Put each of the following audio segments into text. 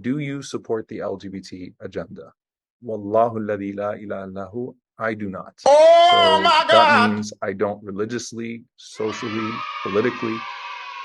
do you support the LGBT agenda? Wallahu alladhi la ilaha illahu, I do not. Oh So my that God! means I don't religiously, socially, politically,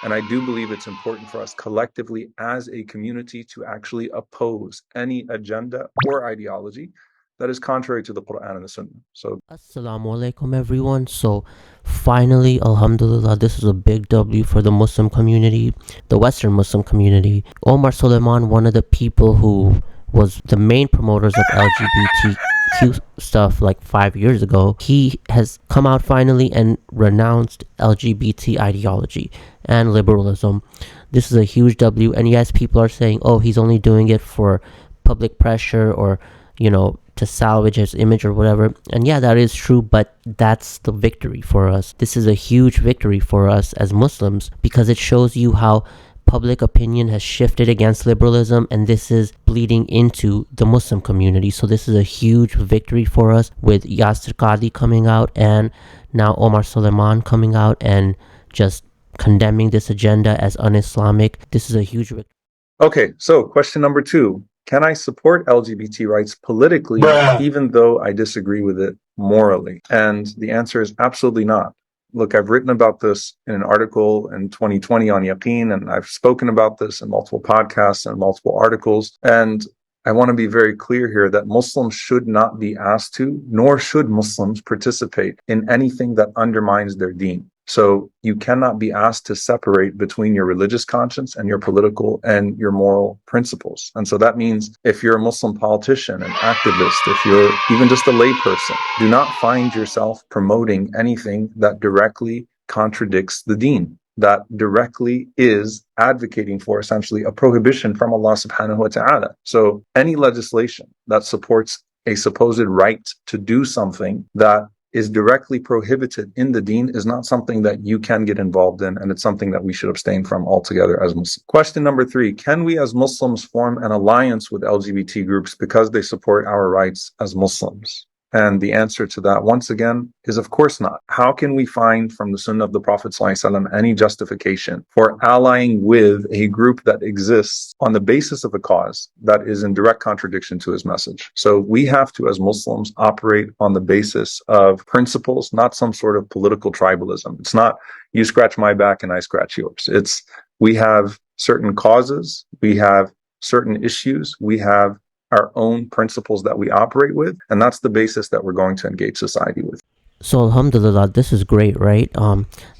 and I do believe it's important for us collectively as a community to actually oppose any agenda or ideology that is contrary to the Quran and the Sunnah. So Assalamu alaikum everyone. So finally, alhamdulillah, this is a big W for the Muslim community, the Western Muslim community. Omar Suleiman, one of the people who was the main promoters of LGBTQ stuff like 5 years ago, he has come out finally and renounced LGBT ideology and liberalism. This is a huge W, and yes, people are saying, oh, he's only doing it for public pressure or, to salvage his image or whatever. And yeah, that is true, but that's the victory for us. This is a huge victory for us as Muslims because it shows you how public opinion has shifted against liberalism, and this is bleeding into the Muslim community. So this is a huge victory for us with Yasir Qadi coming out and now Omar Suleiman coming out and just condemning this agenda as un-Islamic. This is a huge victory. okay, so question number 2. Can I support LGBT rights politically, even though I disagree with it morally? And the answer is absolutely not. Look, I've written about this in an article in 2020 on Yaqeen, and I've spoken about this in multiple podcasts and multiple articles. And I want to be very clear here that Muslims should not be asked to, nor should Muslims participate in anything that undermines their deen. So you cannot be asked to separate between your religious conscience and your political and your moral principles. And so that means if you're a Muslim politician, an activist, if you're even just a layperson, do not find yourself promoting anything that directly contradicts the deen, that directly is advocating for essentially a prohibition from Allah subhanahu wa ta'ala. So any legislation that supports a supposed right to do something that is directly prohibited in the deen is not something that you can get involved in, and it's something that we should abstain from altogether as Muslims. Question number 3, can we as Muslims form an alliance with LGBT groups because they support our rights as Muslims? And the answer to that, once again, is of course not. How can we find from the Sunnah of the Prophet ﷺ any justification for allying with a group that exists on the basis of a cause that is in direct contradiction to his message? So we have to, as Muslims, operate on the basis of principles, not some sort of political tribalism. It's not you scratch my back and I scratch yours. It's we have certain causes, we have certain issues, we have our own principles that we operate with, and that's the basis that we're going to engage society with. So alhamdulillah, this is great, right?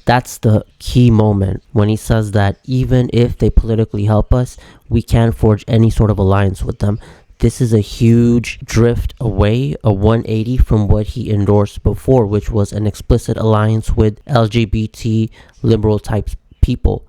That's the key moment when he says that even if they politically help us, we can't forge any sort of alliance with them. This is a huge drift away, a 180 from what he endorsed before, which was an explicit alliance with LGBT liberal type people.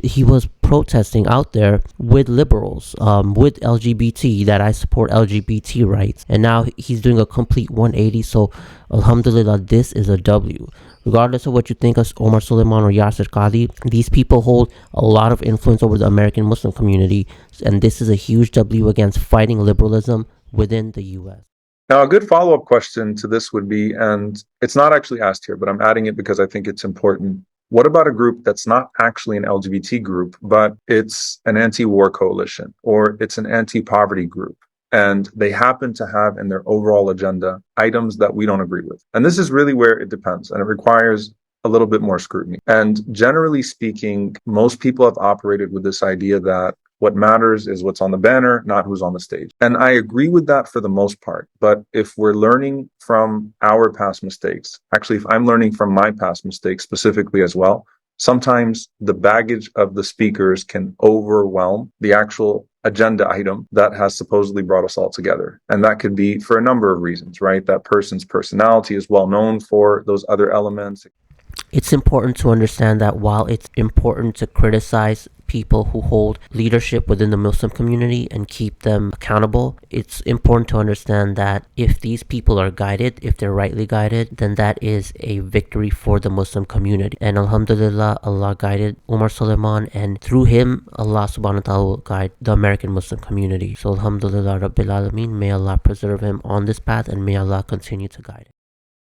He was protesting out there with liberals, with LGBT, that I support LGBT rights. And now he's doing a complete 180. So, alhamdulillah, this is a W. Regardless of what you think of Omar Suleiman or Yasir Qadi, these people hold a lot of influence over the American Muslim community. And this is a huge W against fighting liberalism within the U.S. Now, a good follow-up question to this would be, and it's not actually asked here, but I'm adding it because I think it's important. What about a group that's not actually an LGBT group, but it's an anti-war coalition or it's an anti-poverty group, and they happen to have in their overall agenda items that we don't agree with? And this is really where it depends, and it requires a little bit more scrutiny. And generally speaking, most people have operated with this idea that what matters is what's on the banner, not who's on the stage. And I agree with that for the most part. But if we're learning from our past mistakes, actually, if I'm learning from my past mistakes specifically as well, sometimes the baggage of the speakers can overwhelm the actual agenda item that has supposedly brought us all together. And that could be for a number of reasons, right? That person's personality is well known for those other elements. It's important to understand that while it's important to criticize people who hold leadership within the Muslim community and keep them accountable, it's important to understand that if these people are guided, if they're rightly guided, then that is a victory for the Muslim community. And alhamdulillah, Allah guided Omar Suleiman, and through him, Allah subhanahu wa ta'ala will guide the American Muslim community. So alhamdulillah Rabbil Alameen, may Allah preserve him on this path, and may Allah continue to guide him.